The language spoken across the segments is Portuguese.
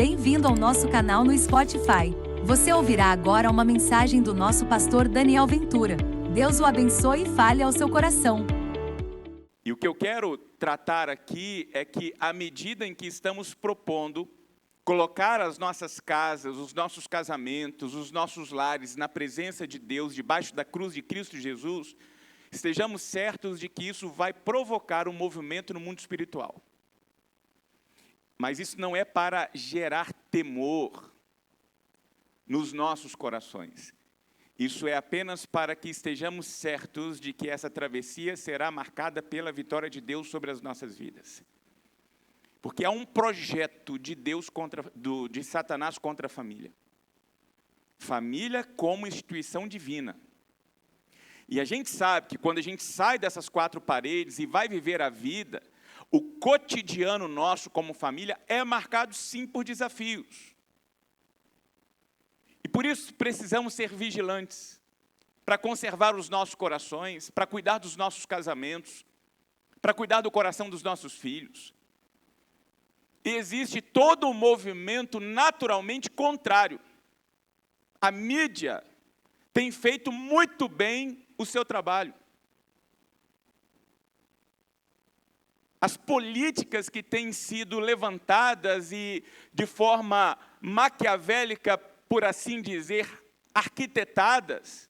Bem-vindo ao nosso canal no Spotify. Você ouvirá agora uma mensagem do nosso pastor Daniel Ventura. Deus o abençoe e fale ao seu coração. E o que eu quero tratar aqui é que, à medida em que estamos propondo colocar as nossas casas, os nossos casamentos, os nossos lares na presença de Deus, debaixo da cruz de Cristo Jesus, estejamos certos de que isso vai provocar um movimento no mundo espiritual. Mas isso não é para gerar temor nos nossos corações. Isso é apenas para que estejamos certos de que essa travessia será marcada pela vitória de Deus sobre as nossas vidas. Porque há um projeto de Deus de Satanás contra a família. Família como instituição divina. E a gente sabe que quando a gente sai dessas quatro paredes e vai viver a vida, o cotidiano nosso como família é marcado sim por desafios. E por isso precisamos ser vigilantes, para conservar os nossos corações, para cuidar dos nossos casamentos, para cuidar do coração dos nossos filhos. E existe todo um movimento naturalmente contrário. A mídia tem feito muito bem o seu trabalho. As políticas que têm sido levantadas e, de forma maquiavélica, por assim dizer, arquitetadas,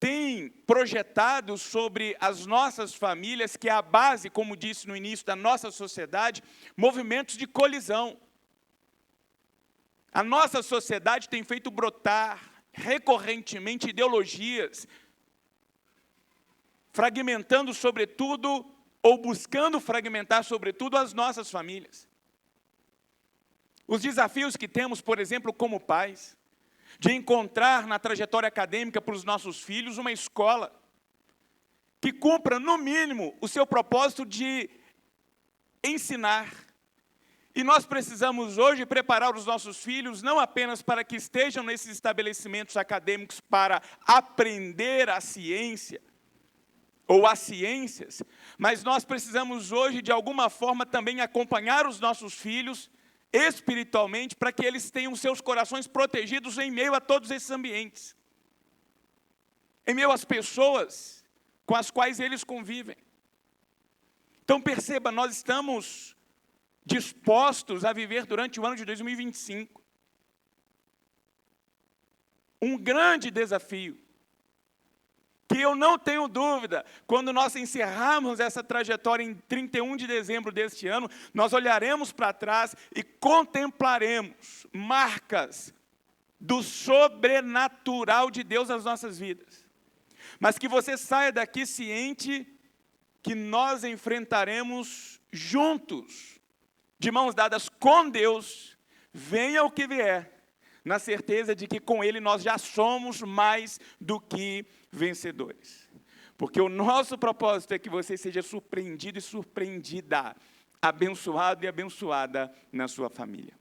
têm projetado sobre as nossas famílias, que é a base, como disse no início, da nossa sociedade, movimentos de colisão. A nossa sociedade tem feito brotar recorrentemente ideologias, fragmentando sobretudo, ou buscando fragmentar, sobretudo, as nossas famílias. Os desafios que temos, por exemplo, como pais, de encontrar na trajetória acadêmica para os nossos filhos uma escola que cumpra, no mínimo, o seu propósito de ensinar. E nós precisamos hoje preparar os nossos filhos não apenas para que estejam nesses estabelecimentos acadêmicos para aprender a ciência, ou as ciências, mas nós precisamos hoje, de alguma forma, também acompanhar os nossos filhos espiritualmente, para que eles tenham seus corações protegidos em meio a todos esses ambientes, em meio às pessoas com as quais eles convivem. Então perceba, nós estamos dispostos a viver durante o ano de 2025 um grande desafio, que eu não tenho dúvida, quando nós encerrarmos essa trajetória em 31 de dezembro deste ano, nós olharemos para trás e contemplaremos marcas do sobrenatural de Deus nas nossas vidas. Mas que você saia daqui ciente que nós enfrentaremos juntos, de mãos dadas com Deus, venha o que vier, na certeza de que com Ele nós já somos mais do que vencedores. Porque o nosso propósito é que você seja surpreendido e surpreendida, abençoado e abençoada na sua família.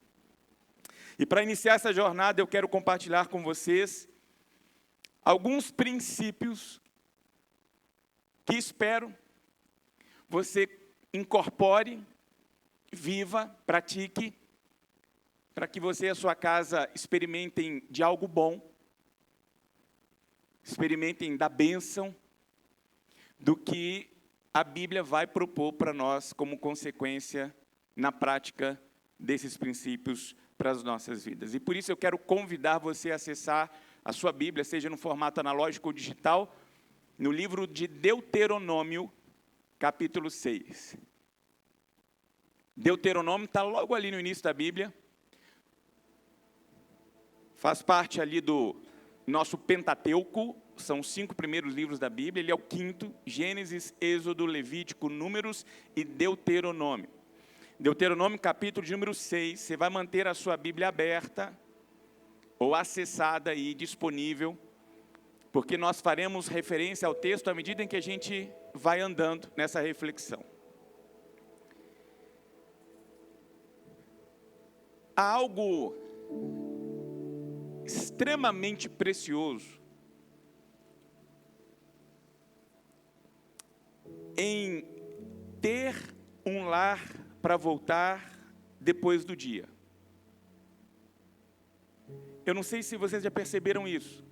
E para iniciar essa jornada, eu quero compartilhar com vocês alguns princípios que espero você incorpore, viva, pratique, para que você e a sua casa experimentem de algo bom, experimentem da bênção do que a Bíblia vai propor para nós como consequência na prática desses princípios para as nossas vidas. E por isso eu quero convidar você a acessar a sua Bíblia, seja no formato analógico ou digital, no livro de Deuteronômio, capítulo 6. Deuteronômio está logo ali no início da Bíblia. Faz parte ali do nosso Pentateuco, são os 5 primeiros livros da Bíblia, ele é o 5º, Gênesis, Êxodo, Levítico, Números e Deuteronômio. Deuteronômio, capítulo de número 6, você vai manter a sua Bíblia aberta, ou acessada e disponível, porque nós faremos referência ao texto à medida em que a gente vai andando nessa reflexão. Há algo extremamente precioso em ter um lar para voltar depois do dia. Eu não sei se vocês já perceberam isso,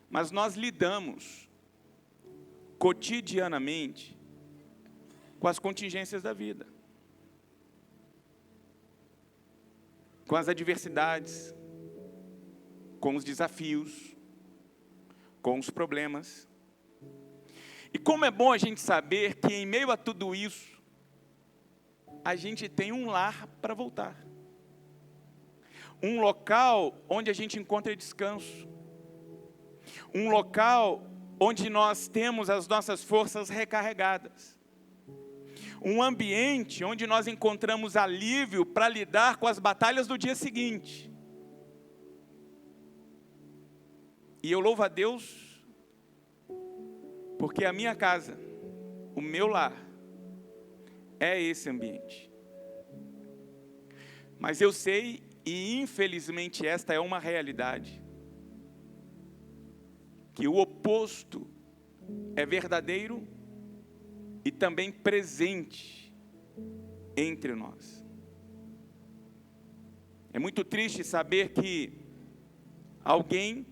mas nós lidamos cotidianamente com as contingências da vida, com as adversidades, com os desafios, com os problemas. E como é bom a gente saber que em meio a tudo isso, a gente tem um lar para voltar. Um local onde a gente encontra descanso. Um local onde nós temos as nossas forças recarregadas. Um ambiente onde nós encontramos alívio para lidar com as batalhas do dia seguinte. E eu louvo a Deus, porque a minha casa, o meu lar, é esse ambiente. Mas eu sei, e infelizmente esta é uma realidade, que o oposto é verdadeiro e também presente entre nós. É muito triste saber que alguém,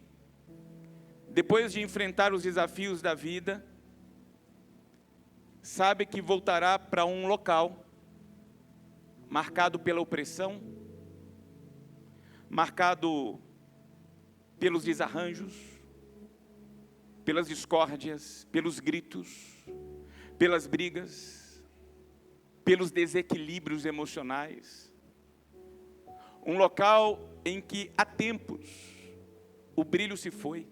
depois de enfrentar os desafios da vida, sabe que voltará para um local marcado pela opressão, marcado pelos desarranjos, pelas discórdias, pelos gritos, pelas brigas, pelos desequilíbrios emocionais. Um local em que há tempos o brilho se foi,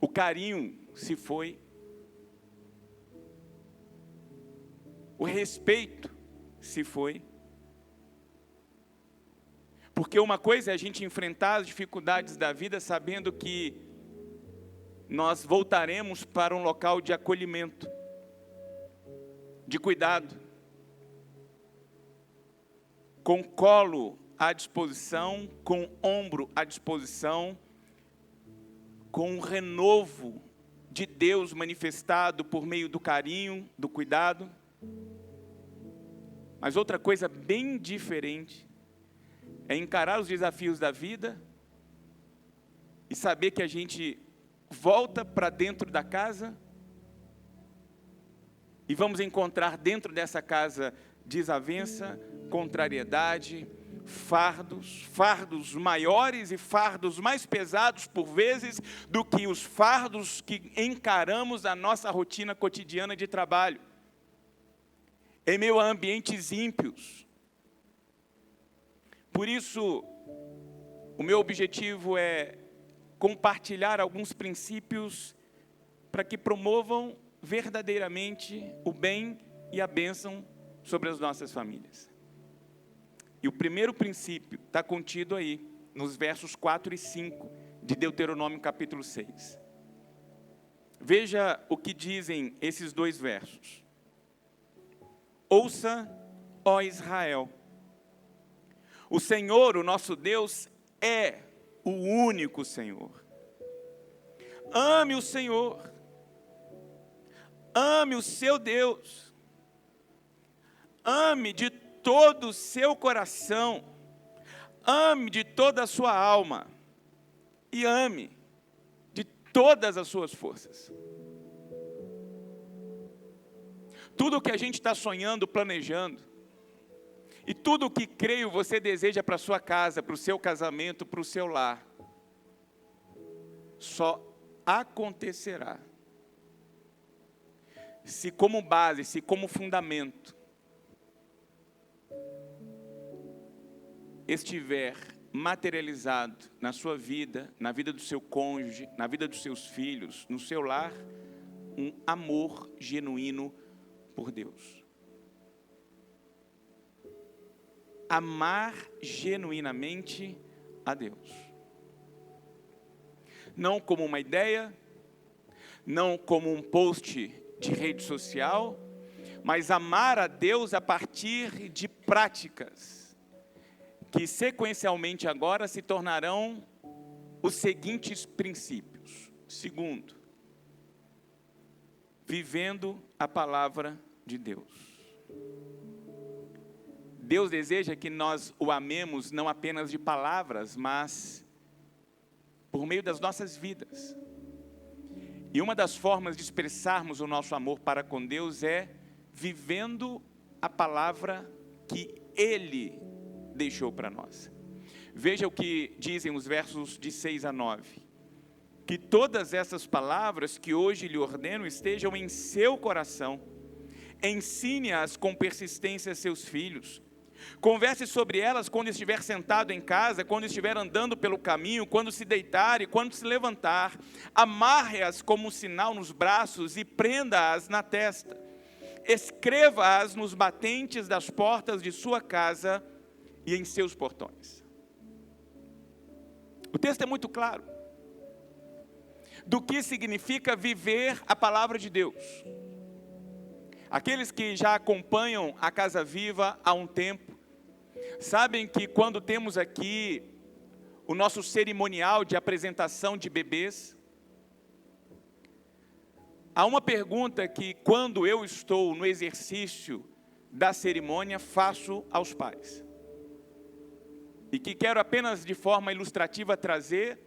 o carinho se foi, o respeito se foi. Porque uma coisa é a gente enfrentar as dificuldades da vida sabendo que nós voltaremos para um local de acolhimento, de cuidado, com colo à disposição, com ombro à disposição, com um renovo de Deus manifestado por meio do carinho, do cuidado. Mas outra coisa bem diferente é encarar os desafios da vida e saber que a gente volta para dentro da casa e vamos encontrar dentro dessa casa desavença, contrariedade, fardos maiores e fardos mais pesados por vezes do que os fardos que encaramos na nossa rotina cotidiana de trabalho. Em meio a ambientes ímpios. Por isso, o meu objetivo é compartilhar alguns princípios para que promovam verdadeiramente o bem e a bênção sobre as nossas famílias. E o primeiro princípio está contido aí, nos versos 4 e 5 de Deuteronômio capítulo 6. Veja o que dizem esses dois versos. Ouça, ó Israel, o Senhor, o nosso Deus, é o único Senhor. Ame o Senhor, ame o seu Deus, ame de todo o seu coração, ame de toda a sua alma e ame de todas as suas forças. Tudo o que a gente está sonhando, planejando, e tudo o que creio você deseja para a sua casa, para o seu casamento, para o seu lar, só acontecerá se como base, se como fundamento, estiver materializado na sua vida, na vida do seu cônjuge, na vida dos seus filhos, no seu lar, um amor genuíno por Deus. Amar genuinamente a Deus. Não como uma ideia, não como um post de rede social, mas amar a Deus a partir de práticas, que sequencialmente agora se tornarão os seguintes princípios. Segundo, vivendo a palavra de Deus. Deus deseja que nós o amemos não apenas de palavras, mas por meio das nossas vidas. E uma das formas de expressarmos o nosso amor para com Deus é vivendo a palavra que Ele deixou para nós. Veja o que dizem os versos de 6 a 9. Que todas essas palavras que hoje lhe ordeno estejam em seu coração. Ensine-as com persistência a seus filhos. Converse sobre elas quando estiver sentado em casa, quando estiver andando pelo caminho, quando se deitar e quando se levantar. Amarre-as como um sinal nos braços e prenda-as na testa. Escreva-as nos batentes das portas de sua casa e em seus portões. O texto é muito claro do que significa viver a palavra de Deus. Aqueles que já acompanham a Casa Viva há um tempo, sabem que quando temos aqui o nosso cerimonial de apresentação de bebês, há uma pergunta que, quando eu estou no exercício da cerimônia, faço aos pais. E que quero apenas de forma ilustrativa trazer,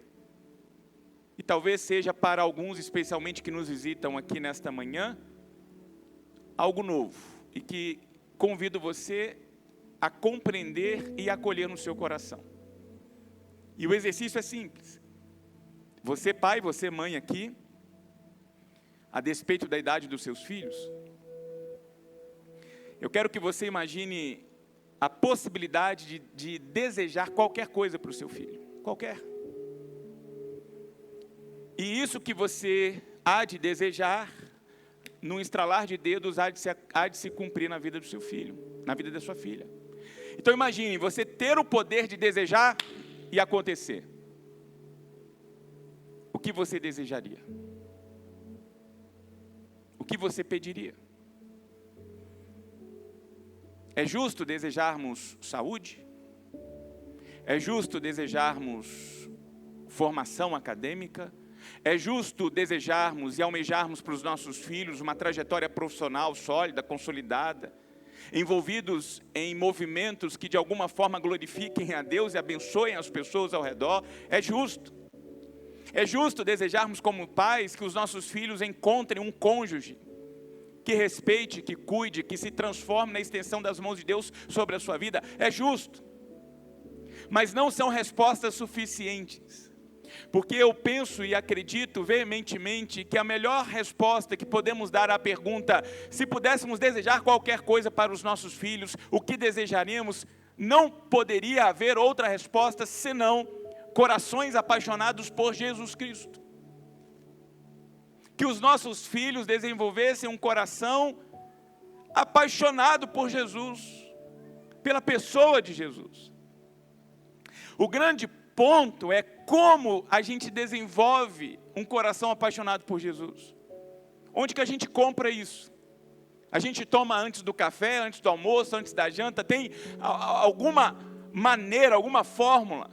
e talvez seja para alguns, especialmente que nos visitam aqui nesta manhã, algo novo. E que convido você a compreender e acolher no seu coração. E o exercício é simples. Você pai, você mãe aqui, a despeito da idade dos seus filhos, eu quero que você imagine a possibilidade de desejar qualquer coisa para o seu filho. Qualquer. E isso que você há de desejar, num estralar de dedos, há de se cumprir na vida do seu filho, na vida da sua filha. Então imagine, você ter o poder de desejar e acontecer. O que você desejaria? O que você pediria? É justo desejarmos saúde? É justo desejarmos formação acadêmica? É justo desejarmos e almejarmos para os nossos filhos uma trajetória profissional sólida, consolidada, envolvidos em movimentos que de alguma forma glorifiquem a Deus e abençoem as pessoas ao redor? É justo. É justo desejarmos como pais que os nossos filhos encontrem um cônjuge que respeite, que cuide, que se transforme na extensão das mãos de Deus sobre a sua vida. É justo. Mas não são respostas suficientes. Porque eu penso e acredito veementemente que a melhor resposta que podemos dar à pergunta, se pudéssemos desejar qualquer coisa para os nossos filhos, o que desejaríamos, não poderia haver outra resposta senão corações apaixonados por Jesus Cristo. Que os nossos filhos desenvolvessem um coração apaixonado por Jesus, pela pessoa de Jesus. O grande ponto é como a gente desenvolve um coração apaixonado por Jesus. Onde que a gente compra isso? A gente toma antes do café, antes do almoço, antes da janta? Tem alguma maneira, alguma fórmula?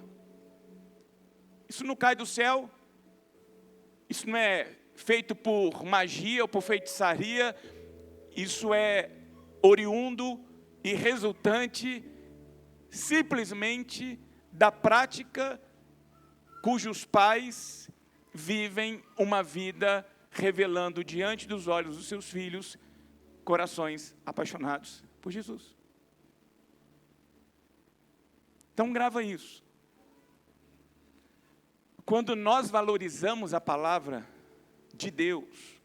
Isso não cai do céu. Isso não é feito por magia ou por feitiçaria. Isso é oriundo e resultante simplesmente da prática cujos pais vivem uma vida revelando diante dos olhos dos seus filhos corações apaixonados por Jesus. Então grava isso. Quando nós valorizamos a palavra de Deus,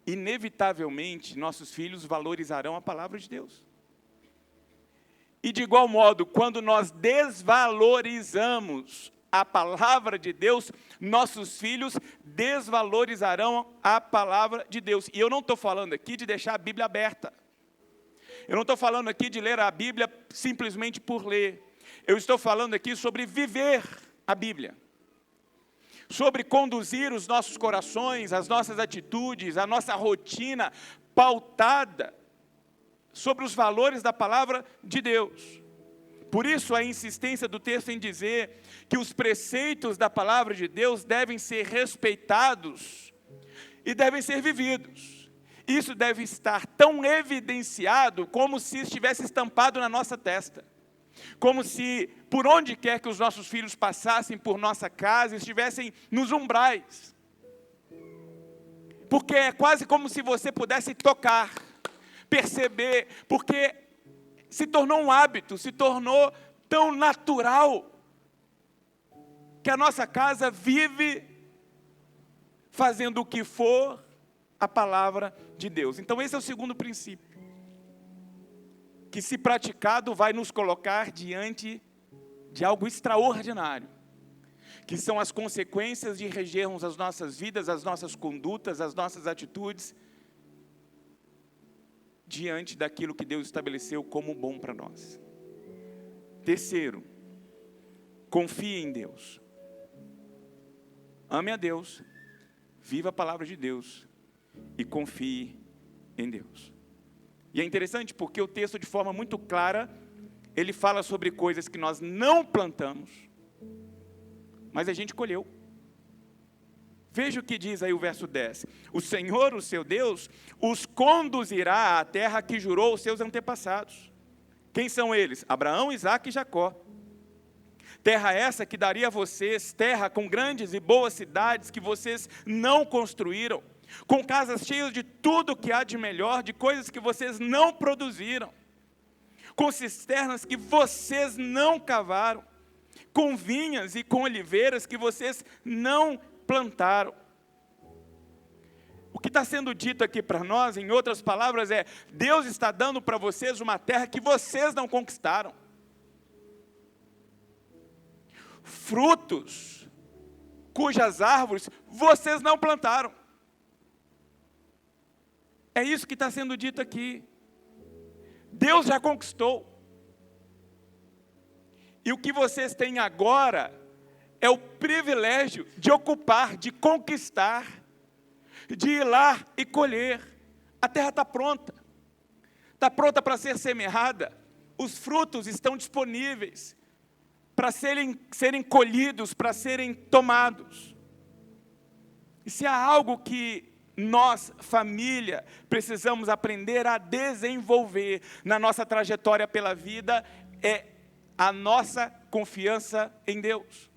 inevitavelmente nossos filhos valorizarão a palavra de Deus. E de igual modo, quando nós desvalorizamos a palavra de Deus, nossos filhos desvalorizarão a palavra de Deus. E eu não estou falando aqui de deixar a Bíblia aberta. Eu não estou falando aqui de ler a Bíblia simplesmente por ler. Eu estou falando aqui sobre viver a Bíblia. Sobre conduzir os nossos corações, as nossas atitudes, a nossa rotina pautada sobre os valores da palavra de Deus. Por isso a insistência do texto em dizer que os preceitos da palavra de Deus devem ser respeitados e devem ser vividos. isso deve estar tão evidenciado como se estivesse estampado na nossa testa. Como se, por onde quer que os nossos filhos passassem por nossa casa, estivessem nos umbrais. Porque é quase como se você pudesse tocar, perceber, porque se tornou um hábito, se tornou tão natural, que a nossa casa vive fazendo o que for a palavra de Deus. Então esse é o segundo princípio, que se praticado vai nos colocar diante de algo extraordinário, que são as consequências de regermos as nossas vidas, as nossas condutas, as nossas atitudes, diante daquilo que Deus estabeleceu como bom para nós. Terceiro, confie em Deus. Ame a Deus, viva a palavra de Deus e confie em Deus. E é interessante porque o texto, de forma muito clara, ele fala sobre coisas que nós não plantamos, mas a gente colheu. Veja o que diz aí o verso 10. O Senhor, o seu Deus, os conduzirá à terra que jurou aos seus antepassados. Quem são eles? Abraão, Isaque e Jacó. Terra essa que daria a vocês, terra com grandes e boas cidades que vocês não construíram, com casas cheias de tudo que há de melhor, de coisas que vocês não produziram, com cisternas que vocês não cavaram, com vinhas e com oliveiras que vocês não plantaram. O que está sendo dito aqui para nós, em outras palavras, é: Deus está dando para vocês uma terra que vocês não conquistaram. Frutos cujas árvores vocês não plantaram. É isso que está sendo dito aqui. Deus já conquistou. E o que vocês têm agora é o privilégio de ocupar, de conquistar, de ir lá e colher. A terra está pronta. Está pronta para ser semeada. Os frutos estão disponíveis para serem colhidos, para serem tomados. E se há algo que nós, família, precisamos aprender a desenvolver na nossa trajetória pela vida, é a nossa confiança em Deus.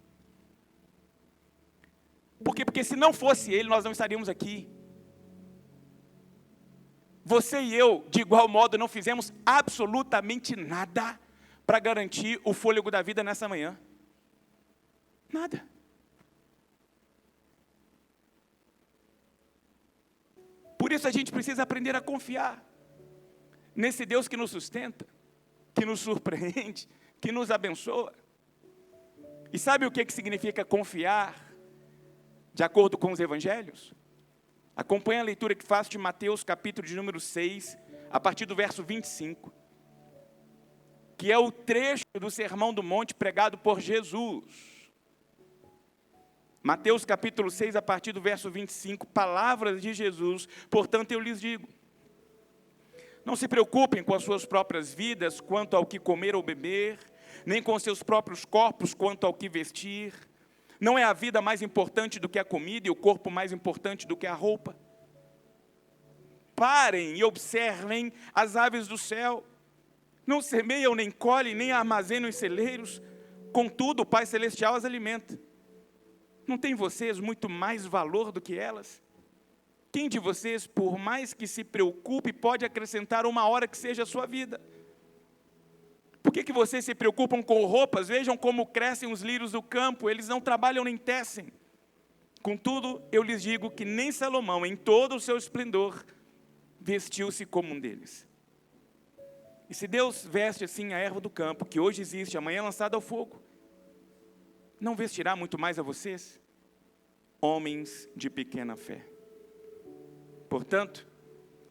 Por quê? Porque se não fosse Ele, nós não estaríamos aqui. Você e eu, de igual modo, não fizemos absolutamente nada para garantir o fôlego da vida nessa manhã. Nada. Por isso a gente precisa aprender a confiar nesse Deus que nos sustenta, que nos surpreende, que nos abençoa. E sabe o que significa confiar, de acordo com os evangelhos? Acompanhe a leitura que faço de Mateus, capítulo de número 6, a partir do verso 25. Que é o trecho do Sermão do Monte pregado por Jesus. Mateus capítulo 6, a partir do verso 25, palavras de Jesus: portanto eu lhes digo, não se preocupem com as suas próprias vidas quanto ao que comer ou beber, nem com seus próprios corpos quanto ao que vestir. Não é a vida mais importante do que a comida e o corpo mais importante do que a roupa? Parem e observem as aves do céu. Não semeiam, nem colhem, nem armazenam em celeiros, contudo o Pai Celestial as alimenta. Não tem vocês muito mais valor do que elas? Quem de vocês, por mais que se preocupe, pode acrescentar uma hora que seja a sua vida? Por que vocês se preocupam com roupas? Vejam como crescem os lírios do campo, eles não trabalham nem tecem. Contudo, eu lhes digo que nem Salomão, em todo o seu esplendor, vestiu-se como um deles. E se Deus veste assim a erva do campo, que hoje existe, amanhã é lançada ao fogo, não vestirá muito mais a vocês, homens de pequena fé? Portanto,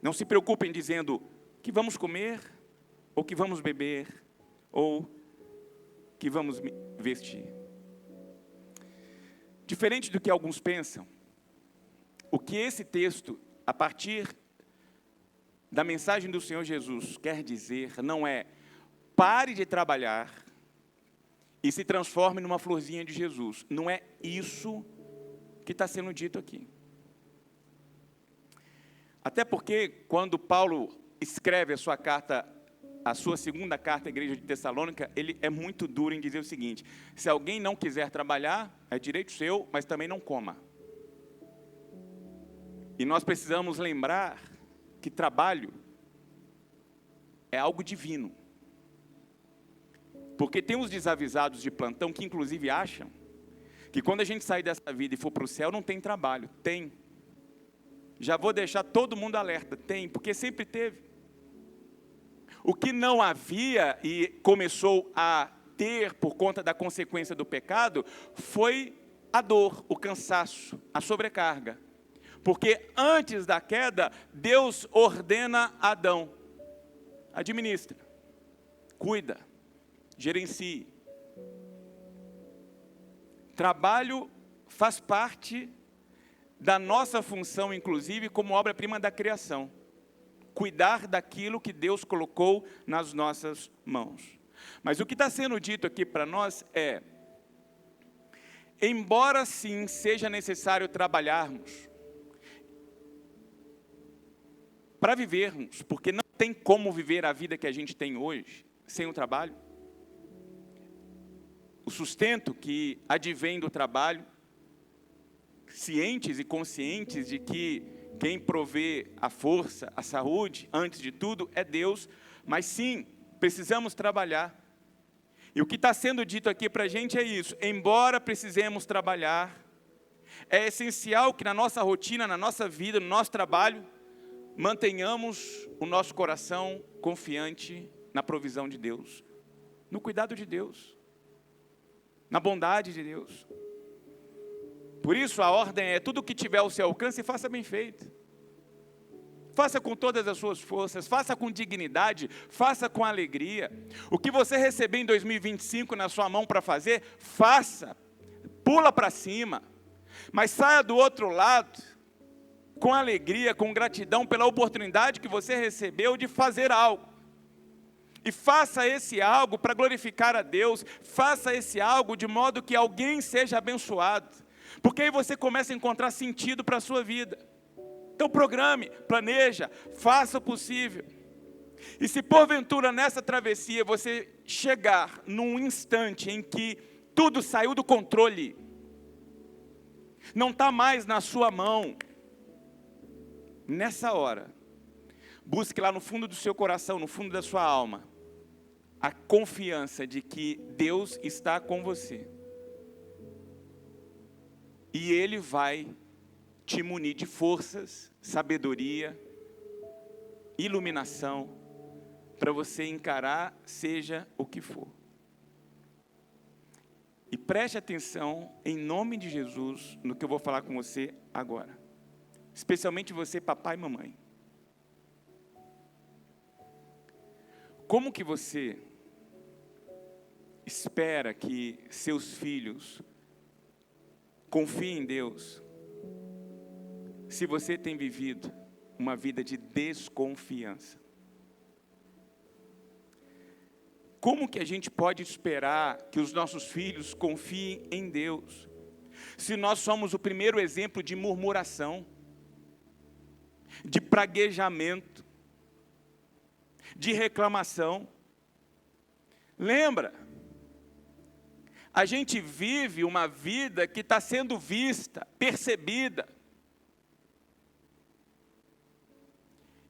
não se preocupem dizendo que vamos comer, ou que vamos beber, ou que vamos vestir. Diferente do que alguns pensam, o que esse texto, a partir da mensagem do Senhor Jesus, quer dizer, não é: pare de trabalhar e se transforme numa florzinha de Jesus. Não é isso que está sendo dito aqui. Até porque, quando Paulo escreve a sua segunda carta à igreja de Tessalônica, ele é muito duro em dizer o seguinte: se alguém não quiser trabalhar, é direito seu, mas também não coma. E nós precisamos lembrar que trabalho é algo divino. Porque tem os desavisados de plantão que inclusive acham que quando a gente sair dessa vida e for para o céu não tem trabalho. Tem. Já vou deixar todo mundo alerta. Tem, porque sempre teve. O que não havia e começou a ter por conta da consequência do pecado foi a dor, o cansaço, a sobrecarga. Porque antes da queda, Deus ordena a Adão: administra, cuida, gerencie. Trabalho faz parte da nossa função, inclusive, como obra-prima da criação. Cuidar daquilo que Deus colocou nas nossas mãos. Mas o que está sendo dito aqui para nós é: embora sim seja necessário trabalharmos para vivermos, porque não tem como viver a vida que a gente tem hoje sem o trabalho. O sustento que advém do trabalho, cientes e conscientes de que quem provê a força, a saúde, antes de tudo, é Deus, mas sim, precisamos trabalhar. E o que está sendo dito aqui para a gente é isso: embora precisemos trabalhar, é essencial que na nossa rotina, na nossa vida, no nosso trabalho, mantenhamos o nosso coração confiante na provisão de Deus, no cuidado de Deus, na bondade de Deus. Por isso a ordem é: tudo que tiver ao seu alcance, faça bem feito. Faça com todas as suas forças, faça com dignidade, faça com alegria. O que você receber em 2025 na sua mão para fazer, faça, pula para cima, mas saia do outro lado com alegria, com gratidão pela oportunidade que você recebeu de fazer algo. E faça esse algo para glorificar a Deus, faça esse algo de modo que alguém seja abençoado, porque aí você começa a encontrar sentido para a sua vida. Então programe, planeja, faça o possível. E se porventura nessa travessia você chegar num instante em que tudo saiu do controle, não está mais na sua mão, nessa hora, busque lá no fundo do seu coração, no fundo da sua alma, a confiança de que Deus está com você. E Ele vai te munir de forças, sabedoria, iluminação, para você encarar seja o que for. E preste atenção, em nome de Jesus, no que eu vou falar com você agora. Especialmente você, papai e mamãe. Como que você espera que seus filhos confiem em Deus, se você tem vivido uma vida de desconfiança? Como que a gente pode esperar que os nossos filhos confiem em Deus, se nós somos o primeiro exemplo de murmuração, de praguejamento, de reclamação? Lembra? A gente vive uma vida que está sendo vista, percebida.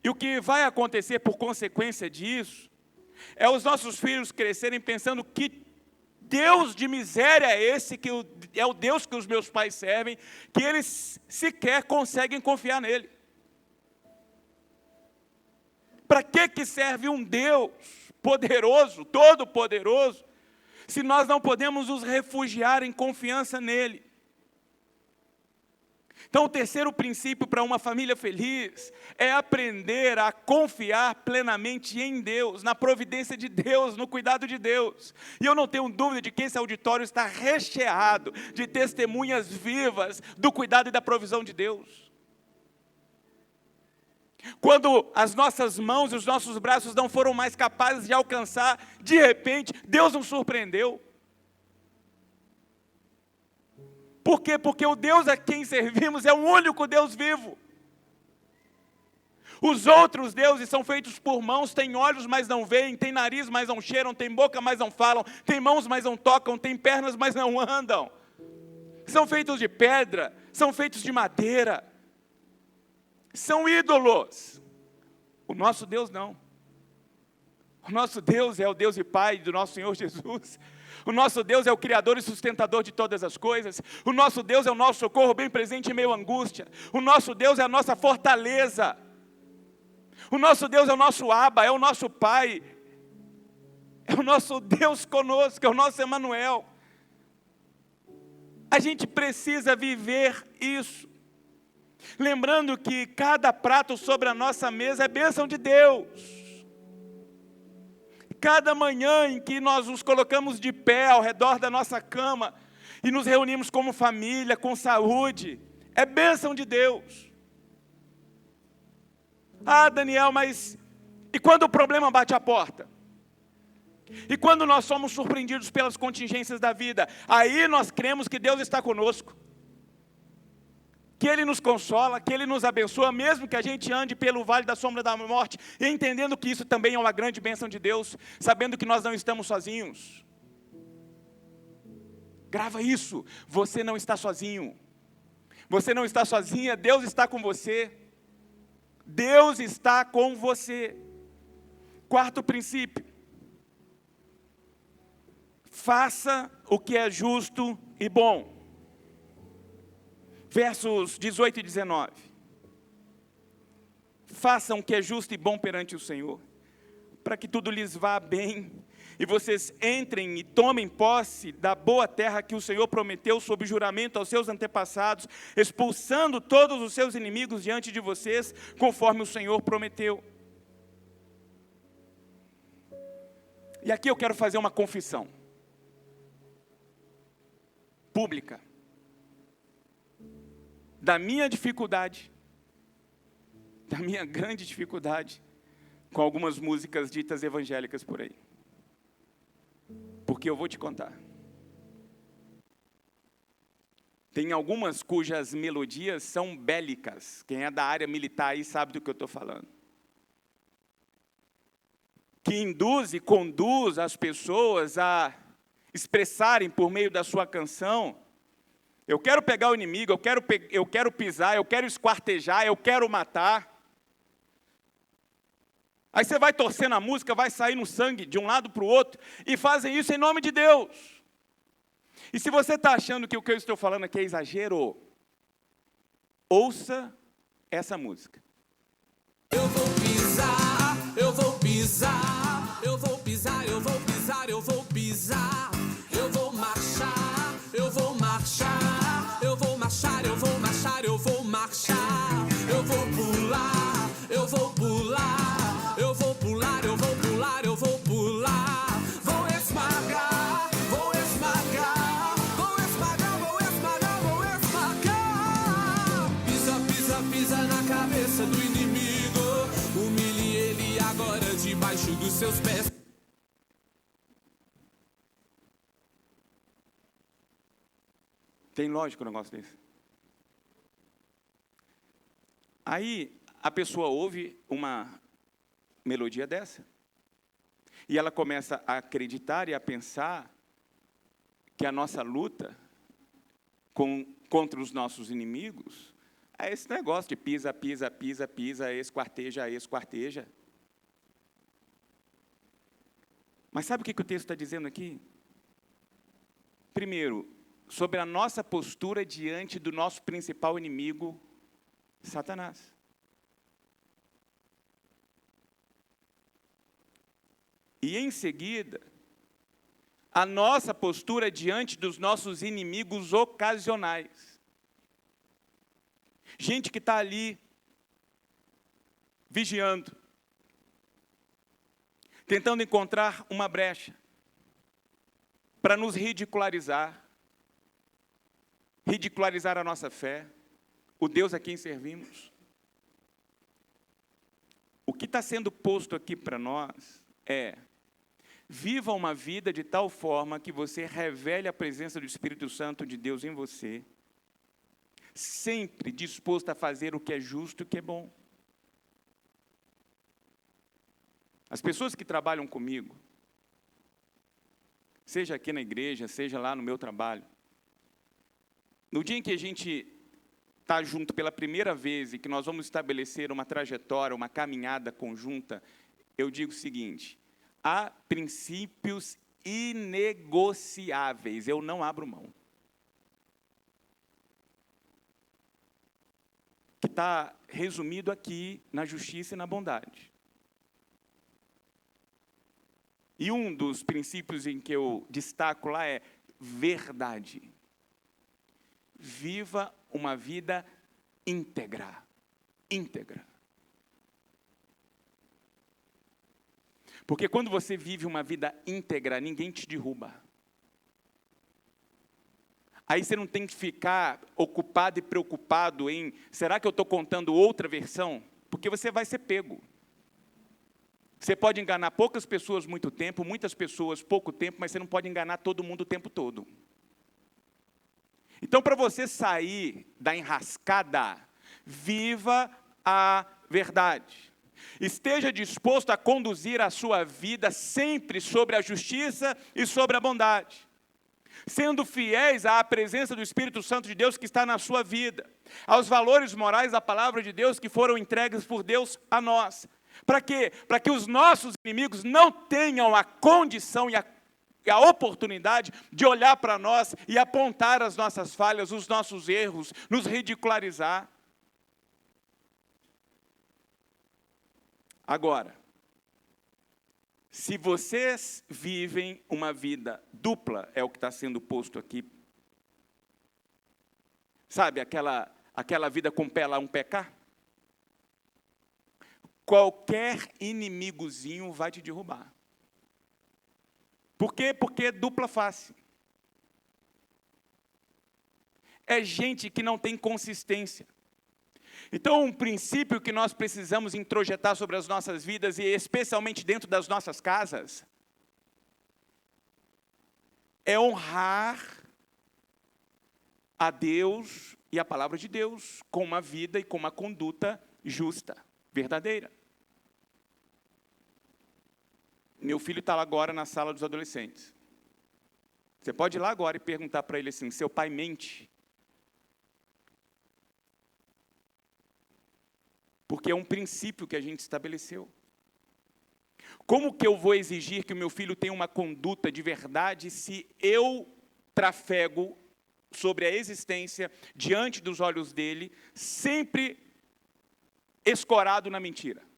E o que vai acontecer por consequência disso, é os nossos filhos crescerem pensando: que Deus de miséria é esse, que é o Deus que os meus pais servem, que eles sequer conseguem confiar nele. Para que serve um Deus poderoso, todo-poderoso, se nós não podemos nos refugiar em confiança nele? Então, o terceiro princípio para uma família feliz é aprender a confiar plenamente em Deus, na providência de Deus, no cuidado de Deus. E eu não tenho dúvida de que esse auditório está recheado de testemunhas vivas do cuidado e da provisão de Deus. Quando as nossas mãos e os nossos braços não foram mais capazes de alcançar, de repente, Deus nos surpreendeu. Por quê? Porque o Deus a quem servimos é o único Deus vivo. Os outros deuses são feitos por mãos, têm olhos, mas não veem, têm nariz, mas não cheiram, têm boca, mas não falam, têm mãos, mas não tocam, têm pernas, mas não andam. São feitos de pedra, são feitos de madeira, são ídolos. O nosso Deus não. O nosso Deus é o Deus e Pai do nosso Senhor Jesus. O nosso Deus é o Criador e sustentador de todas as coisas. O nosso Deus é o nosso socorro bem presente em meio à angústia. O nosso Deus é a nossa fortaleza. O nosso Deus é o nosso Abba, é o nosso Pai. É o nosso Deus conosco, é o nosso Emanuel. A gente precisa viver isso. Lembrando que cada prato sobre a nossa mesa é bênção de Deus. Cada manhã em que nós nos colocamos de pé ao redor da nossa cama e nos reunimos como família, com saúde, é bênção de Deus. Ah, Daniel, mas e quando o problema bate à porta? E quando nós somos surpreendidos pelas contingências da vida? Aí nós cremos que Deus está conosco, que Ele nos consola, que Ele nos abençoa, mesmo que a gente ande pelo vale da sombra da morte, e entendendo que isso também é uma grande bênção de Deus, sabendo que nós não estamos sozinhos. Grava isso, você não está sozinho, você não está sozinha, Deus está com você, Deus está com você. Quarto princípio, faça o que é justo e bom. Versos 18 e 19. Façam o que é justo e bom perante o Senhor, para que tudo lhes vá bem, e vocês entrem e tomem posse da boa terra que o Senhor prometeu sob juramento aos seus antepassados, expulsando todos os seus inimigos diante de vocês, conforme o Senhor prometeu. E aqui eu quero fazer uma confissão pública da minha dificuldade, da minha grande dificuldade com algumas músicas ditas evangélicas por aí. Porque eu vou te contar. Tem algumas cujas melodias são bélicas. Quem é da área militar aí sabe do que eu estou falando. Que induz e conduz as pessoas a expressarem por meio da sua canção: eu quero pegar o inimigo, eu quero pisar, eu quero esquartejar, eu quero matar. Aí você vai torcendo a música, vai sair no sangue de um lado para o outro, e fazem isso em nome de Deus. E se você está achando que o que eu estou falando aqui é exagero, ouça essa música. Eu vou pisar, eu vou pisar, eu vou pisar, eu vou pisar, eu vou pisar, eu vou marchar, eu vou marchar, eu vou marchar, eu vou marchar, eu vou marchar, eu vou pular, eu vou pular, eu vou pular, eu vou pular, eu vou pular, vou esmagar, vou esmagar, vou esmagar, vou esmagar, vou esmagar. Pisa, pisa, pisa na cabeça do inimigo, humilhe ele agora debaixo dos seus pés. Tem lógico um negócio desse? Aí a pessoa ouve uma melodia dessa, e ela começa a acreditar e a pensar que a nossa luta contra os nossos inimigos é esse negócio de pisa, pisa, pisa, pisa, esquarteja, esquarteja. Mas sabe o que o texto está dizendo aqui? Primeiro, sobre a nossa postura diante do nosso principal inimigo, Satanás. E em seguida, a nossa postura diante dos nossos inimigos ocasionais. Gente que está ali, vigiando, tentando encontrar uma brecha para nos ridicularizar a nossa fé, o Deus a quem servimos. O que está sendo posto aqui para nós é: viva uma vida de tal forma que você revele a presença do Espírito Santo de Deus em você, sempre disposto a fazer o que é justo e o que é bom. As pessoas que trabalham comigo, seja aqui na igreja, seja lá no meu trabalho, no dia em que a gente está junto pela primeira vez e que nós vamos estabelecer uma trajetória, uma caminhada conjunta, eu digo o seguinte: há princípios inegociáveis, eu não abro mão. Que está resumido aqui na justiça e na bondade. E um dos princípios em que eu destaco lá é verdade. Viva uma vida íntegra. Íntegra. Porque quando você vive uma vida íntegra, ninguém te derruba. Aí você não tem que ficar ocupado e preocupado em, será que eu estou contando outra versão? Porque você vai ser pego. Você pode enganar poucas pessoas muito tempo, muitas pessoas pouco tempo, mas você não pode enganar todo mundo o tempo todo. Então, para você sair da enrascada, viva a verdade. Esteja disposto a conduzir a sua vida sempre sobre a justiça e sobre a bondade, sendo fiéis à presença do Espírito Santo de Deus que está na sua vida, aos valores morais da palavra de Deus que foram entregues por Deus a nós. Para quê? Para que os nossos inimigos não tenham a condição e a oportunidade de olhar para nós e apontar as nossas falhas, os nossos erros, nos ridicularizar. Agora, se vocês vivem uma vida dupla, é o que está sendo posto aqui, sabe, aquela vida com pé lá, um pé cá? Qualquer inimigozinho vai te derrubar. Por quê? Porque é dupla face. É gente que não tem consistência. Então, um princípio que nós precisamos introjetar sobre as nossas vidas, e especialmente dentro das nossas casas, é honrar a Deus e a palavra de Deus com uma vida e com uma conduta justa, verdadeira. Meu filho está lá agora na sala dos adolescentes. Você pode ir lá agora e perguntar para ele assim: seu pai mente? Porque é um princípio que a gente estabeleceu. Como que eu vou exigir que o meu filho tenha uma conduta de verdade se eu trafego sobre a existência, diante dos olhos dele, sempre escorado na mentira?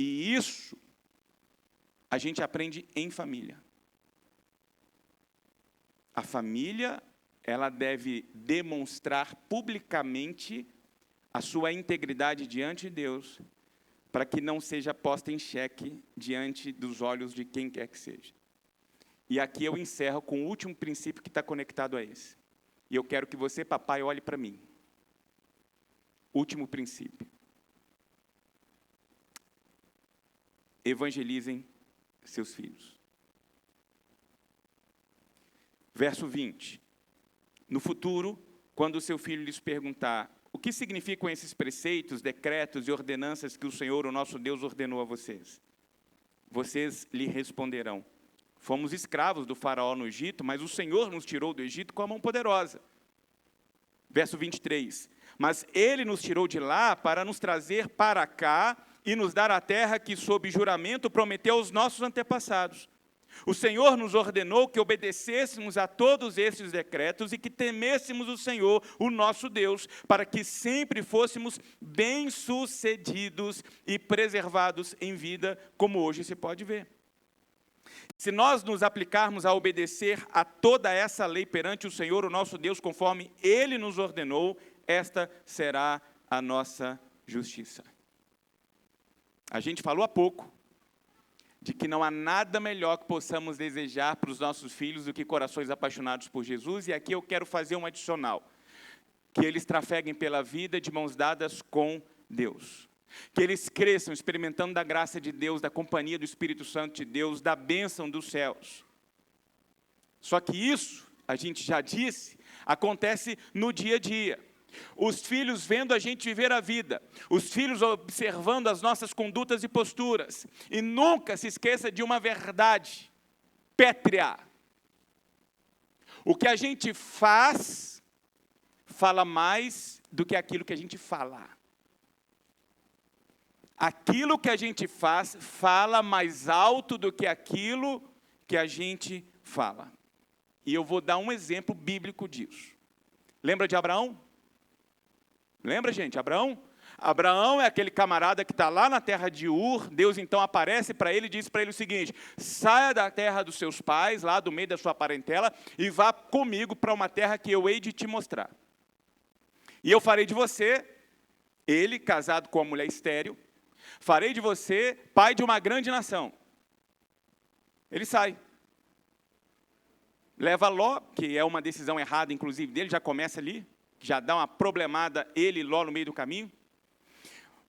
E isso a gente aprende em família. A família, ela deve demonstrar publicamente a sua integridade diante de Deus, para que não seja posta em xeque diante dos olhos de quem quer que seja. E aqui eu encerro com o último princípio que está conectado a esse. E eu quero que você, papai, olhe para mim. Último princípio. Evangelizem seus filhos. Verso 20. No futuro, quando o seu filho lhes perguntar: o que significam esses preceitos, decretos e ordenanças que o Senhor, o nosso Deus, ordenou a vocês? Vocês lhe responderão: fomos escravos do faraó no Egito, mas o Senhor nos tirou do Egito com a mão poderosa. Verso 23. Mas ele nos tirou de lá para nos trazer para cá e nos dar a terra que, sob juramento, prometeu aos nossos antepassados. O Senhor nos ordenou que obedecêssemos a todos esses decretos e que temêssemos o Senhor, o nosso Deus, para que sempre fôssemos bem-sucedidos e preservados em vida, como hoje se pode ver. Se nós nos aplicarmos a obedecer a toda essa lei perante o Senhor, o nosso Deus, conforme Ele nos ordenou, esta será a nossa justiça. A gente falou há pouco de que não há nada melhor que possamos desejar para os nossos filhos do que corações apaixonados por Jesus, e aqui eu quero fazer um adicional: que eles trafeguem pela vida de mãos dadas com Deus, que eles cresçam experimentando da graça de Deus, da companhia do Espírito Santo de Deus, da bênção dos céus. Só que isso, a gente já disse, acontece no dia a dia. Os filhos vendo a gente viver a vida. Os filhos observando as nossas condutas e posturas. E nunca se esqueça de uma verdade pétrea. O que a gente faz, fala mais do que aquilo que a gente fala. Aquilo que a gente faz, fala mais alto do que aquilo que a gente fala. E eu vou dar um exemplo bíblico disso. Lembra de Abraão? Lembra, gente? Abraão? Abraão é aquele camarada que está lá na terra de Ur. Deus então aparece para ele e diz para ele o seguinte: saia da terra dos seus pais, lá do meio da sua parentela, e vá comigo para uma terra que eu hei de te mostrar. E eu farei de você, ele casado com uma mulher estéril, farei de você pai de uma grande nação. Ele sai. Leva Ló, que é uma decisão errada, inclusive, dele, já começa ali, já dá uma problemada ele e Ló no meio do caminho.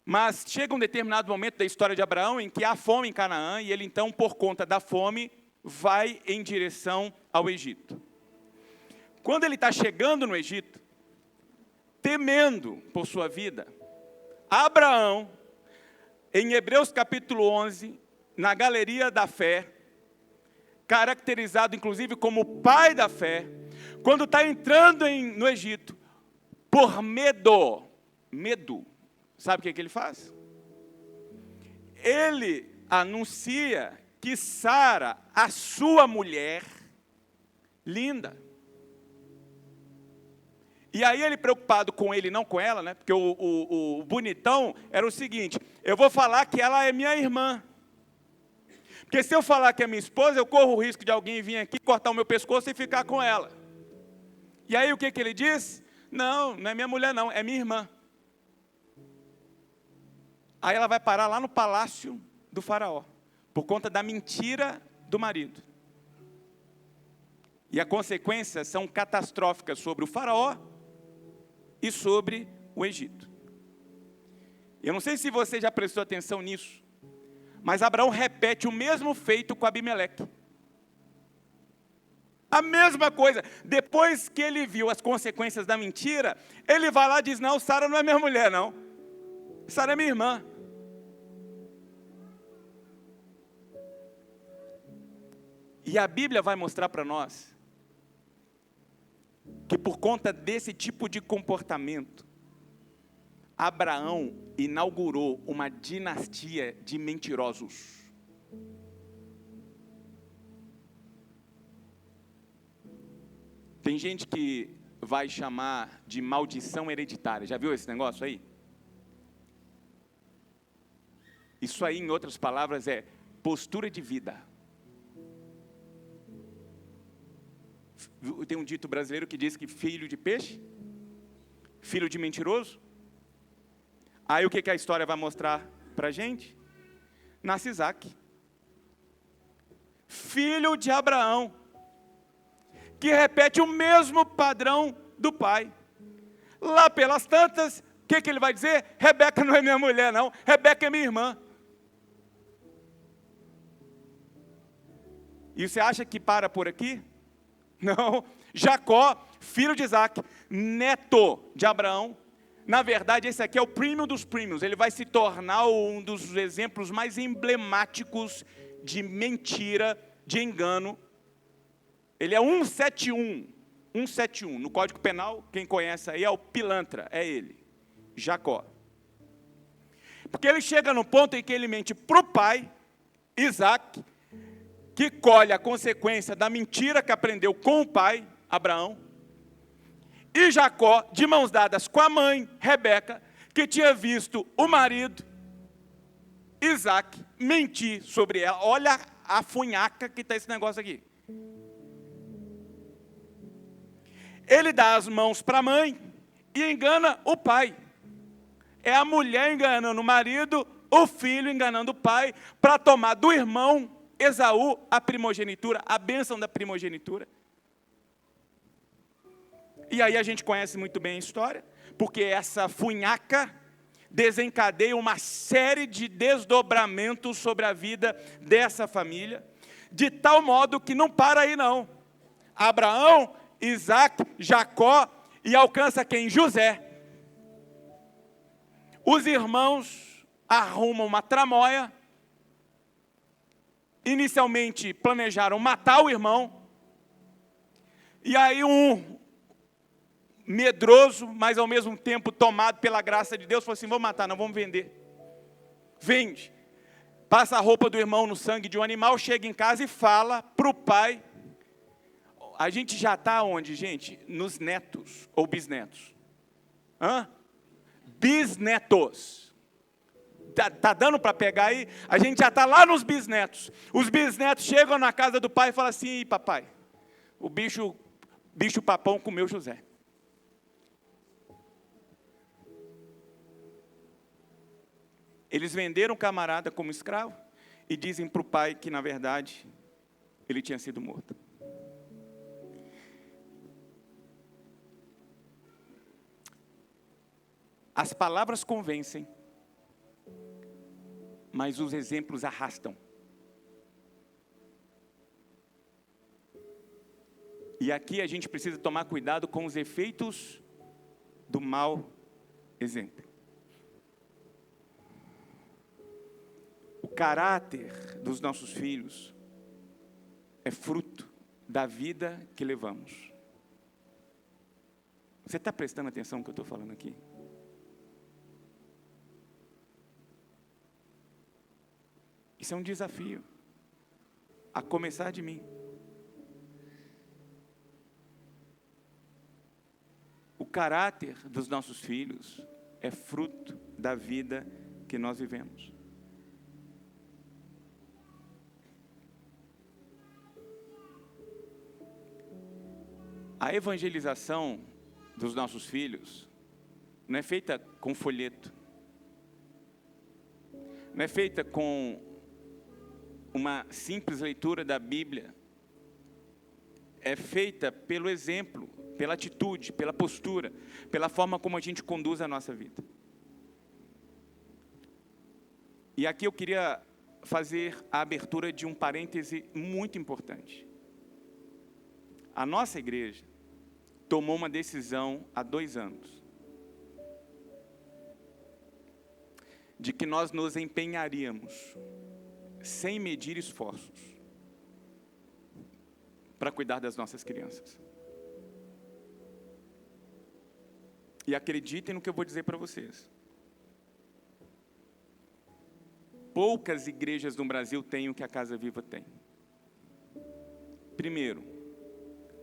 Mas chega um determinado momento da história de Abraão em que há fome em Canaã, e ele então, por conta da fome, vai em direção ao Egito. Quando ele está chegando no Egito, temendo por sua vida, Abraão, em Hebreus capítulo 11, na galeria da fé, caracterizado inclusive como pai da fé, quando está entrando no Egito, por medo, sabe o que ele faz? Ele anuncia que Sara, a sua mulher, linda. E aí ele preocupado com ele, não com ela, né? Porque o bonitão era o seguinte: eu vou falar que ela é minha irmã. Porque se eu falar que é minha esposa, eu corro o risco de alguém vir aqui, cortar o meu pescoço e ficar com ela. E aí o que ele diz? Não, não é minha mulher não, é minha irmã. Aí ela vai parar lá no palácio do faraó, por conta da mentira do marido. E as consequências são catastróficas sobre o faraó e sobre o Egito. Eu não sei se você já prestou atenção nisso, mas Abraão repete o mesmo feito com Abimeleque. A mesma coisa. Depois que ele viu as consequências da mentira, ele vai lá e diz: não, Sara não é minha mulher, não. Sara é minha irmã. E a Bíblia vai mostrar para nós que por conta desse tipo de comportamento, Abraão inaugurou uma dinastia de mentirosos. Tem gente que vai chamar de maldição hereditária. Já viu esse negócio aí? Isso aí, em outras palavras, é postura de vida. Tem um dito brasileiro que diz que filho de peixe, filho de mentiroso. Aí o que a história vai mostrar para a gente? Nasce Isaac, filho de Abraão, que repete o mesmo padrão do pai. Lá pelas tantas, o que ele vai dizer? Rebeca não é minha mulher não, Rebeca é minha irmã. E você acha que para por aqui? Não. Jacó, filho de Isaac, neto de Abraão. Na verdade, esse aqui é o primo dos primos. Ele vai se tornar um dos exemplos mais emblemáticos de mentira, de engano. Ele é 171. 171. No Código Penal, quem conhece aí é o pilantra, é ele, Jacó. Porque ele chega no ponto em que ele mente para o pai, Isaac, que colhe a consequência da mentira que aprendeu com o pai, Abraão, e Jacó, de mãos dadas com a mãe, Rebeca, que tinha visto o marido, Isaac, mentir sobre ela. Olha a funhaca que está esse negócio aqui. Ele dá as mãos para a mãe e engana o pai. É a mulher enganando o marido, o filho enganando o pai, para tomar do irmão Esaú a primogenitura, a bênção da primogenitura. E aí a gente conhece muito bem a história, porque essa funhaca desencadeia uma série de desdobramentos sobre a vida dessa família, de tal modo que não para aí não. Abraão, Isaac, Jacó, e alcança quem? José. Os irmãos arrumam uma tramóia. Inicialmente planejaram matar o irmão. E aí um medroso, mas ao mesmo tempo tomado pela graça de Deus, falou assim: vamos matar, não vamos vender. Vende. Passa a roupa do irmão no sangue de um animal, chega em casa e fala para o pai. A gente já está onde, gente? Nos netos ou bisnetos? Bisnetos. Tá dando para pegar aí? A gente já está lá nos bisnetos. Os bisnetos chegam na casa do pai e falam assim: ih, papai, o bicho papão comeu José. Eles venderam o camarada como escravo e dizem para o pai que, na verdade, ele tinha sido morto. As palavras convencem, mas os exemplos arrastam. E aqui a gente precisa tomar cuidado com os efeitos do mau exemplo. O caráter dos nossos filhos é fruto da vida que levamos. Você está prestando atenção no que eu estou falando aqui? Isso é um desafio, a começar de mim. O caráter dos nossos filhos é fruto da vida que nós vivemos. A evangelização dos nossos filhos não é feita com folheto, não é feita com uma simples leitura da Bíblia, é feita pelo exemplo, pela atitude, pela postura, pela forma como a gente conduz a nossa vida. E aqui eu queria fazer a abertura de um parêntese muito importante. A nossa igreja tomou uma decisão há 2 anos, de que nós nos empenharíamos, sem medir esforços, para cuidar das nossas crianças. E acreditem no que eu vou dizer para vocês. Poucas igrejas no Brasil têm o que a Casa Viva tem. Primeiro,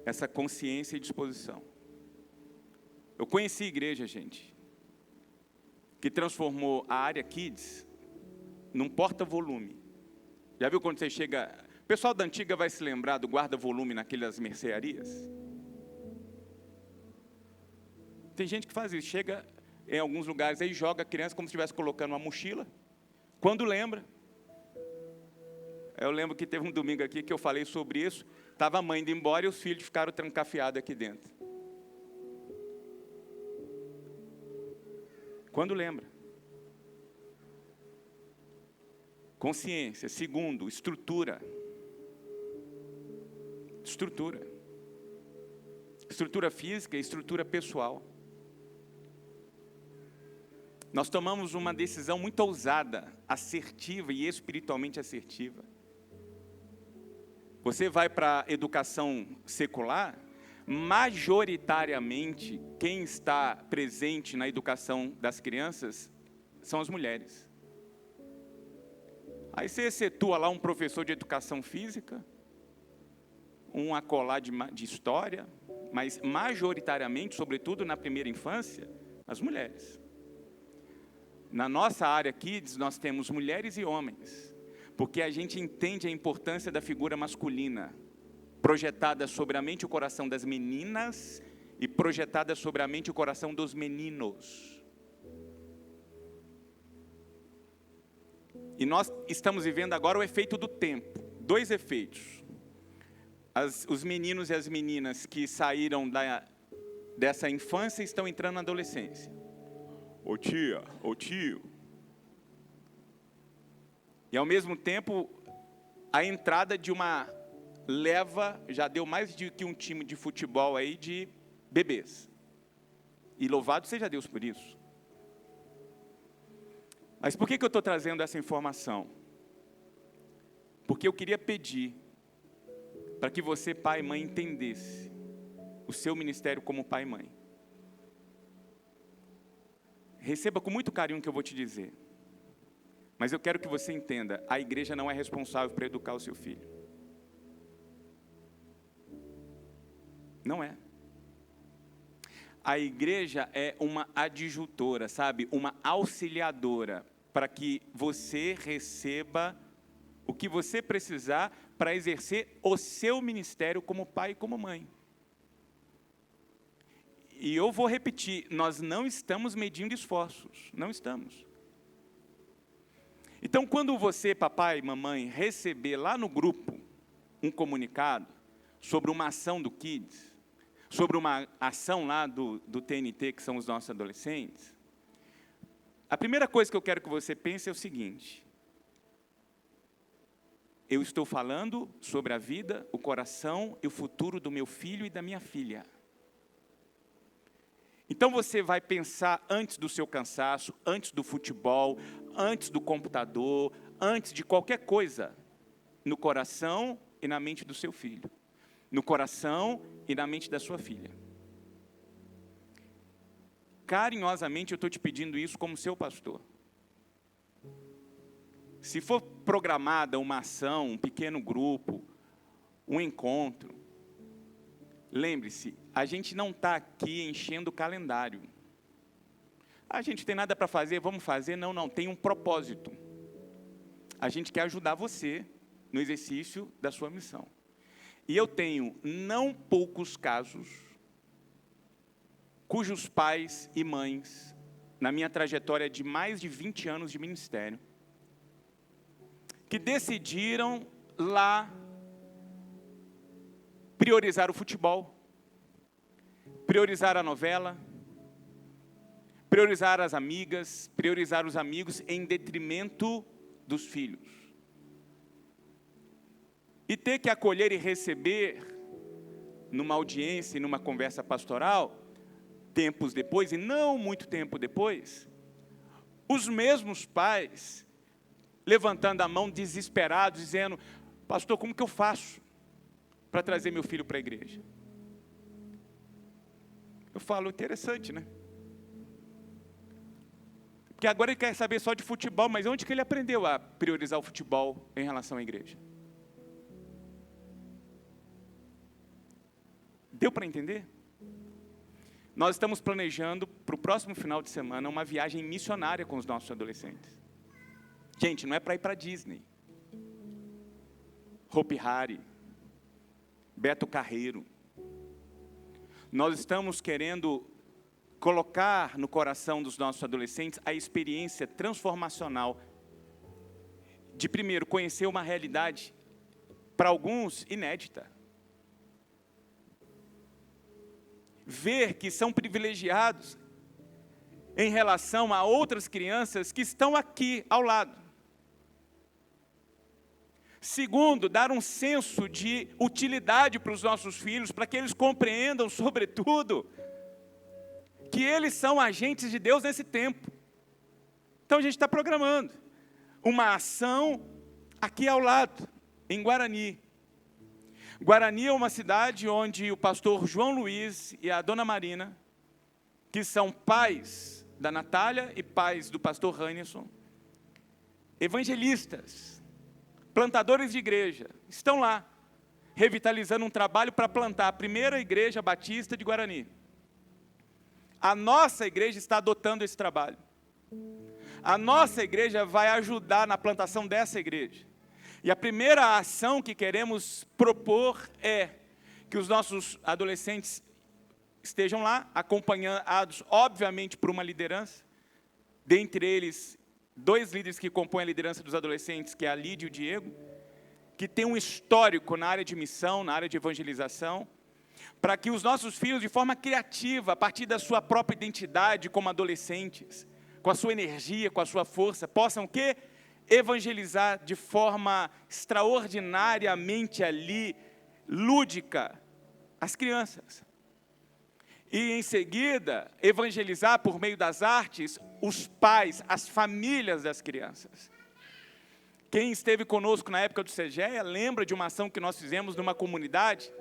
essa consciência e disposição. Eu conheci igreja, gente, que transformou a área Kids num porta-volume. Já viu quando você chega... O pessoal da antiga vai se lembrar do guarda-volume naquelas mercearias? Tem gente que faz isso, chega em alguns lugares aí, joga a criança como se estivesse colocando uma mochila. Quando lembra... Eu lembro que teve um domingo aqui que eu falei sobre isso. Estava a mãe indo embora e os filhos ficaram trancafiados aqui dentro. Quando lembra? Consciência. Segundo, estrutura. Estrutura. Estrutura física e estrutura pessoal. Nós tomamos uma decisão muito ousada, assertiva e espiritualmente assertiva. Você vai para a educação secular, majoritariamente, quem está presente na educação das crianças são as mulheres. Aí você excetua lá um professor de educação física, um acolá de história, mas majoritariamente, sobretudo na primeira infância, as mulheres. Na nossa área Kids, nós temos mulheres e homens, porque a gente entende a importância da figura masculina, projetada sobre a mente e o coração das meninas e projetada sobre a mente e o coração dos meninos. E nós estamos vivendo agora o efeito do tempo. 2 efeitos. Os meninos e as meninas que saíram dessa infância estão entrando na adolescência. Ô tia, ô tio. E ao mesmo tempo, a entrada de uma leva, já deu mais de que um time de futebol aí de bebês. E louvado seja Deus por isso. Mas por que eu estou trazendo essa informação? Porque eu queria pedir para que você, pai e mãe, entendesse o seu ministério como pai e mãe. Receba com muito carinho o que eu vou te dizer. Mas eu quero que você entenda, a igreja não é responsável por educar o seu filho. Não é. A igreja é uma adjutora, sabe? Uma auxiliadora, para que você receba o que você precisar para exercer o seu ministério como pai e como mãe. E eu vou repetir, nós não estamos medindo esforços, não estamos. Então, quando você, papai e mamãe, receber lá no grupo um comunicado sobre uma ação do Kids, sobre uma ação lá do TNT, que são os nossos adolescentes, a primeira coisa que eu quero que você pense é o seguinte: eu estou falando sobre a vida, o coração e o futuro do meu filho e da minha filha. Então você vai pensar antes do seu cansaço, antes do futebol, antes do computador, antes de qualquer coisa, no coração e na mente do seu filho, no coração e na mente da sua filha. Carinhosamente eu estou te pedindo isso como seu pastor. Se for programada uma ação, um pequeno grupo, um encontro, lembre-se, a gente não está aqui enchendo o calendário. A gente tem nada para fazer, vamos fazer? Não, tem um propósito. A gente quer ajudar você no exercício da sua missão. E eu tenho não poucos casos cujos pais e mães, na minha trajetória de mais de 20 anos de ministério, que decidiram lá priorizar o futebol, priorizar a novela, priorizar as amigas, priorizar os amigos em detrimento dos filhos. E ter que acolher e receber, numa audiência e numa conversa pastoral, tempos depois, e não muito tempo depois, os mesmos pais levantando a mão desesperados, dizendo: pastor, como que eu faço para trazer meu filho para a igreja? Eu falo, interessante, né? Porque agora ele quer saber só de futebol, mas onde que ele aprendeu a priorizar o futebol em relação à igreja? Deu para entender? Nós estamos planejando para o próximo final de semana uma viagem missionária com os nossos adolescentes. Gente, não é para ir para Disney, Hopi Hari, Beto Carreiro. Nós estamos querendo colocar no coração dos nossos adolescentes a experiência transformacional de, primeiro, conhecer uma realidade, para alguns, inédita. Ver que são privilegiados em relação a outras crianças que estão aqui ao lado. Segundo, dar um senso de utilidade para os nossos filhos, para que eles compreendam, sobretudo, que eles são agentes de Deus nesse tempo. Então a gente está programando uma ação aqui ao lado, em Guarani. Guarani é uma cidade onde o pastor João Luiz e a dona Marina, que são pais da Natália e pais do pastor Randerson, evangelistas, plantadores de igreja, estão lá, revitalizando um trabalho para plantar a primeira igreja batista de Guarani. A nossa igreja está adotando esse trabalho. A nossa igreja vai ajudar na plantação dessa igreja. E a primeira ação que queremos propor é que os nossos adolescentes estejam lá, acompanhados, obviamente, por uma liderança, dentre eles, 2 líderes que compõem a liderança dos adolescentes, que é a Lídia e o Diego, que tem um histórico na área de missão, na área de evangelização, para que os nossos filhos, de forma criativa, a partir da sua própria identidade como adolescentes, com a sua energia, com a sua força, possam o quê? Evangelizar de forma extraordinariamente ali, lúdica, as crianças. E em seguida, evangelizar por meio das artes os pais, as famílias das crianças. Quem esteve conosco na época do CEGEA, lembra de uma ação que nós fizemos numa comunidade,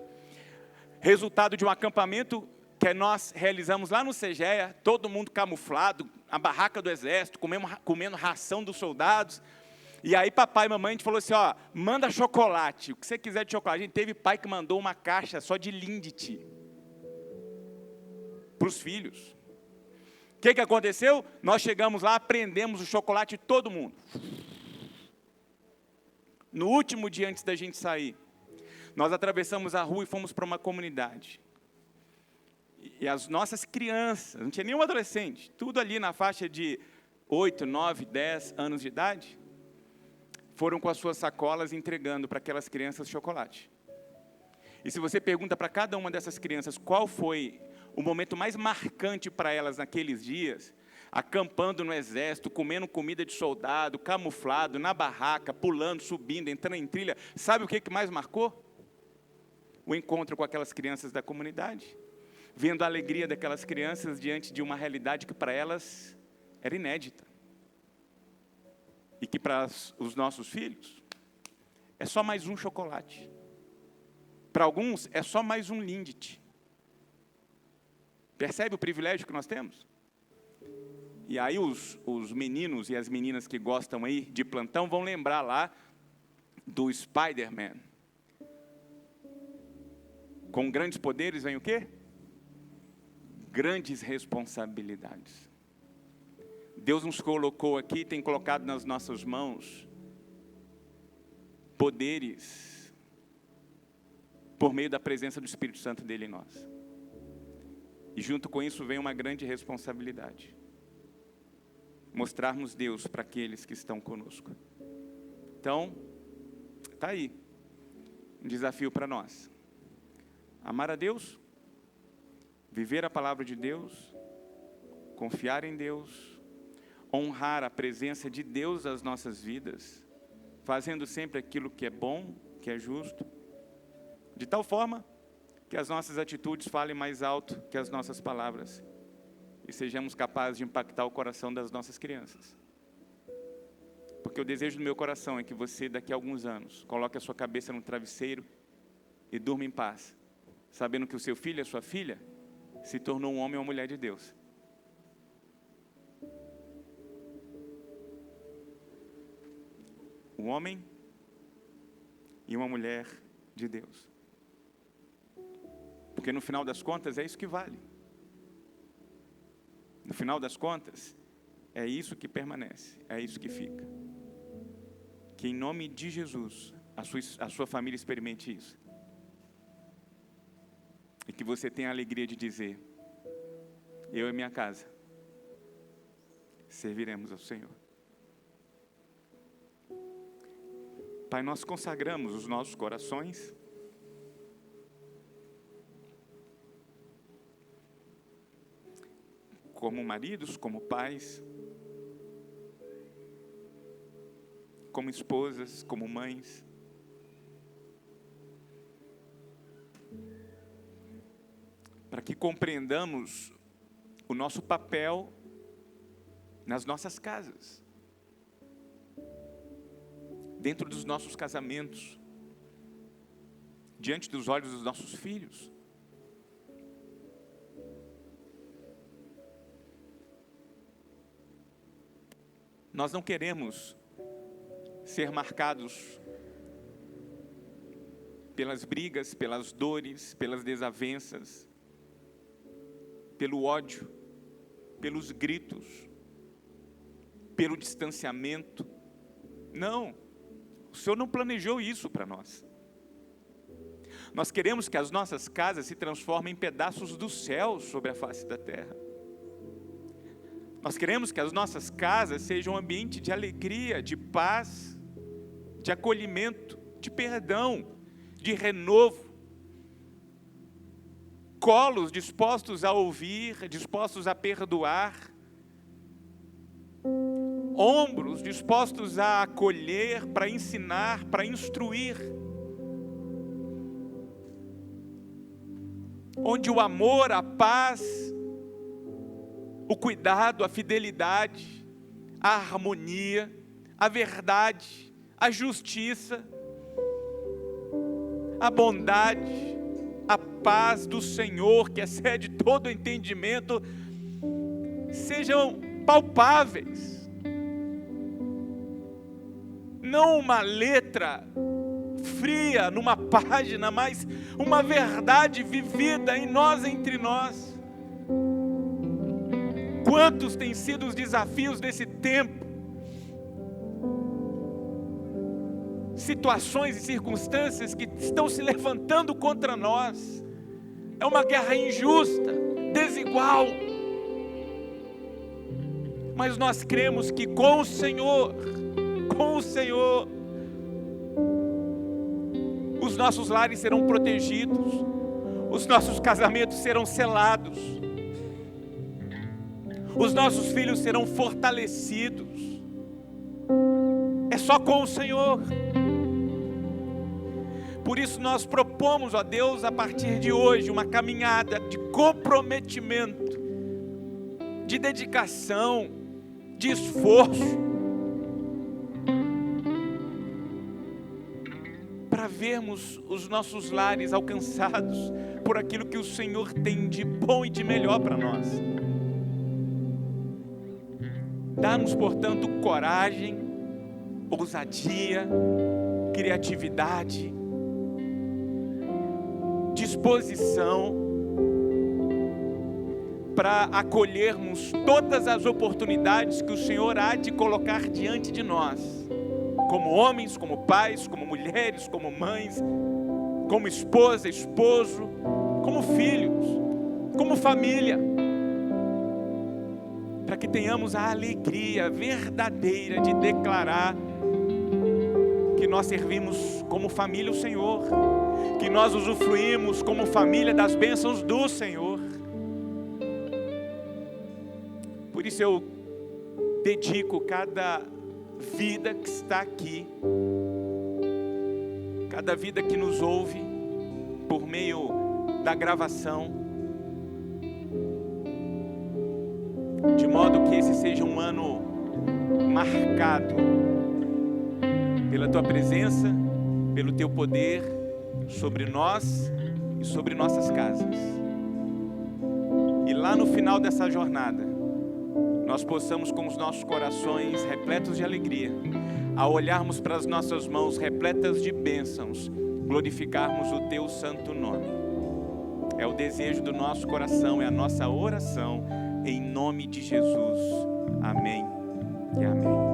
resultado de um acampamento que nós realizamos lá no CEGEA, todo mundo camuflado, a barraca do exército, comendo ração dos soldados. E aí papai e mamãe, a gente falou assim, ó, manda chocolate, o que você quiser de chocolate. A gente teve pai que mandou uma caixa só de Lindt para os filhos. O que aconteceu? Nós chegamos lá, prendemos o chocolate de todo mundo. No último dia antes da gente sair, nós atravessamos a rua e fomos para uma comunidade. E as nossas crianças, não tinha nenhum adolescente, tudo ali na faixa de 8, 9, 10 anos de idade, foram com as suas sacolas entregando para aquelas crianças chocolate. E se você pergunta para cada uma dessas crianças qual foi o momento mais marcante para elas naqueles dias, acampando no exército, comendo comida de soldado, camuflado, na barraca, pulando, subindo, entrando em trilha, sabe o que mais marcou? O encontro com aquelas crianças da comunidade, vendo a alegria daquelas crianças diante de uma realidade que para elas era inédita. E que para os nossos filhos é só mais um chocolate. Para alguns é só mais um Lindt. Percebe o privilégio que nós temos? E aí os meninos e as meninas que gostam aí de plantão vão lembrar lá do Spider-Man. Com grandes poderes vem o quê? Grandes responsabilidades. Deus nos colocou aqui, tem colocado nas nossas mãos poderes por meio da presença do Espírito Santo dele em nós. E junto com isso vem uma grande responsabilidade. Mostrarmos Deus para aqueles que estão conosco. Então, está aí um desafio para nós. Amar a Deus, viver a palavra de Deus, confiar em Deus, honrar a presença de Deus nas nossas vidas, fazendo sempre aquilo que é bom, que é justo, de tal forma que as nossas atitudes falem mais alto que as nossas palavras e sejamos capazes de impactar o coração das nossas crianças. Porque o desejo do meu coração é que você, daqui a alguns anos, coloque a sua cabeça no travesseiro e durma em paz, sabendo que o seu filho e a sua filha se tornou um homem ou uma mulher de Deus. Um homem e uma mulher de Deus. Porque no final das contas é isso que vale. No final das contas, é isso que permanece, é isso que fica. Que em nome de Jesus, a sua família experimente isso. E que você tenha a alegria de dizer, eu e minha casa, serviremos ao Senhor. Pai, nós consagramos os nossos corações, como maridos, como pais, como esposas, como mães. Para que compreendamos o nosso papel nas nossas casas, dentro dos nossos casamentos, diante dos olhos dos nossos filhos. Nós não queremos ser marcados pelas brigas, pelas dores, pelas desavenças, pelo ódio, pelos gritos, pelo distanciamento. Não, o Senhor não planejou isso para nós. Nós queremos que as nossas casas se transformem em pedaços do céu sobre a face da terra. Nós queremos que as nossas casas sejam um ambiente de alegria, de paz, de acolhimento, de perdão, de renovo. Colos dispostos a ouvir, dispostos a perdoar. Ombros dispostos a acolher, para ensinar, para instruir. onde o amor, a paz, o cuidado, a fidelidade, a harmonia, a verdade, a justiça, a bondade, a paz do Senhor, que excede todo entendimento, sejam palpáveis. Não uma letra fria numa página, mas uma verdade vivida em nós, entre nós. Quantos têm sido os desafios desse tempo? Situações e circunstâncias que estão se levantando contra nós. É uma guerra injusta, desigual. Mas nós cremos que com o Senhor, os nossos lares serão protegidos, os nossos casamentos serão selados, os nossos filhos serão fortalecidos. É só com o Senhor. Por isso nós propomos, ó Deus, a partir de hoje, uma caminhada de comprometimento, de dedicação, de esforço, para vermos os nossos lares alcançados por aquilo que o Senhor tem de bom e de melhor para nós. Dá-nos, portanto, coragem, ousadia, criatividade, disposição para acolhermos todas as oportunidades que o Senhor há de colocar diante de nós, como homens, como pais, como mulheres, como mães, como esposa, esposo, como filhos, como família, para que tenhamos a alegria verdadeira de declarar que nós servimos como família o Senhor, que nós usufruímos como família das bênçãos do Senhor. Por isso eu dedico cada vida que está aqui, cada vida que nos ouve por meio da gravação, de modo que esse seja um ano marcado pela Tua presença, pelo Teu poder sobre nós e sobre nossas casas. E lá no final dessa jornada, nós possamos, com os nossos corações repletos de alegria, ao olharmos para as nossas mãos repletas de bênçãos, glorificarmos o Teu santo nome. É o desejo do nosso coração, é a nossa oração, em nome de Jesus. Amém e amém.